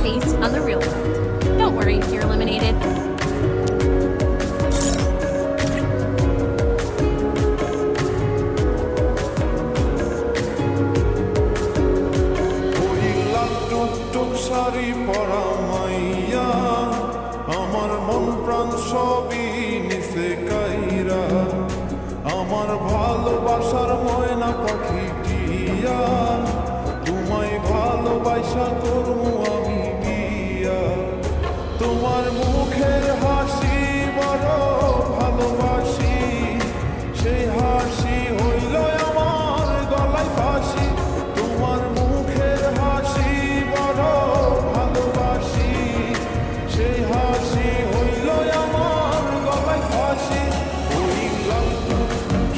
based on the real world. Don't worry if you're eliminated. Sari পরা মাইয়া আমার মন প্রাণ সবই নিছে কাইরা আমার ভালোবাসার ময়না পাখি টিয়া তোমায় ভালোবাসা করবো আমি বিয়া তোমার মুখের হাসি বড় ভালোবাসি সেই হাসি হইল আমার গলায় ফাঁসি তোমার মুখের হাসি বড় ভালোবাসি সেই হাসি হইল আমার গলায় ফাঁসি ওই লাল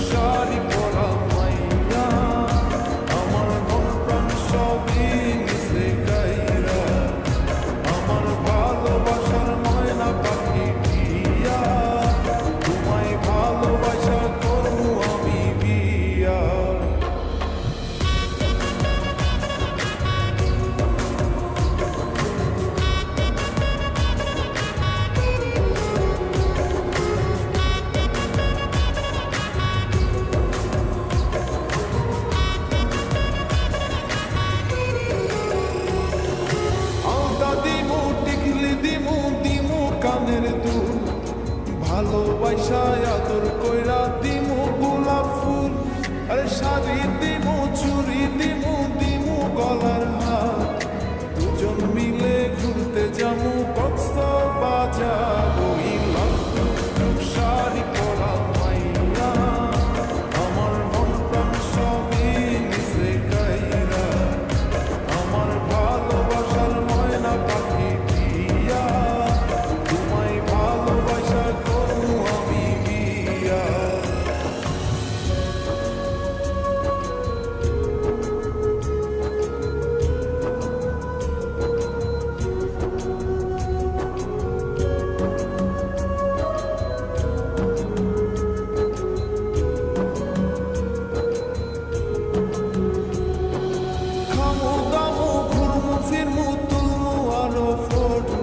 শাড়ি পরা মাইয়া আমার মন প্রাণ সবই নিছে কাইরা আমার ভালোবাসার ময়না পাখি টিয়া তোমায় ভালোবাসা করবো আমি বিয়া কানের দুল ভালোবাসা আদর কইরা দিমু গোলাপ ফুল আরে শাড়ি দিমু চুরি দিমু দিমু গলার হার দুজন মিলে ঘুরতে যামু কক্সবাজার ওই লাল শাড়ি পরা মাইয়া আমার মন প্রাণ সবই নিছে কাইরা আমার ভালোবাসার ময়না পাখি টিয়া তোমায় ভালোবাসা করবো আমি বিয়া খামু দামু ঘুরমু ফিরমু তুলমু আরো ফটো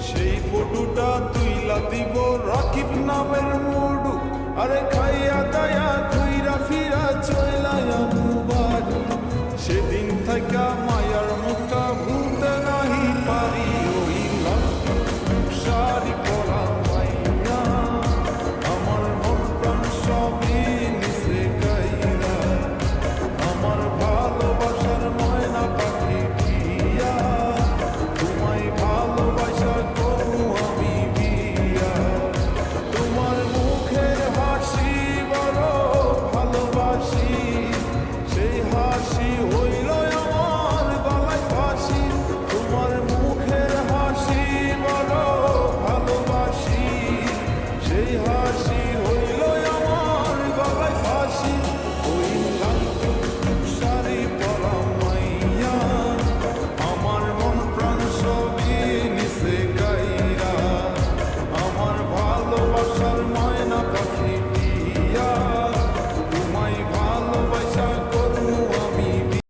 সেই ফটোটা তুইলা দিব রাকিব নামের মুডু আরে খাইয়া দায়া ঘুইরা ফিরা চইলায়া বাড়ি সেদিন থাকা মায়ার মুখটা ভুলতে নাহি পারি ওই লাল শাড়ি পরা মাইয়া আমার মন প্রাণ সবই নিছে কাইরা আমার ভালোবাসার ময়না পাখি টিয়া তোমায় ভালোবাসা করবো আমি বিয়া তোমার মুখের হাসি বড় ভালোবাসি সেই হাসি হইল আমার গলায় ফাঁসি তোমার মুখের হাসি বড় ভালোবাসি সেই হাসি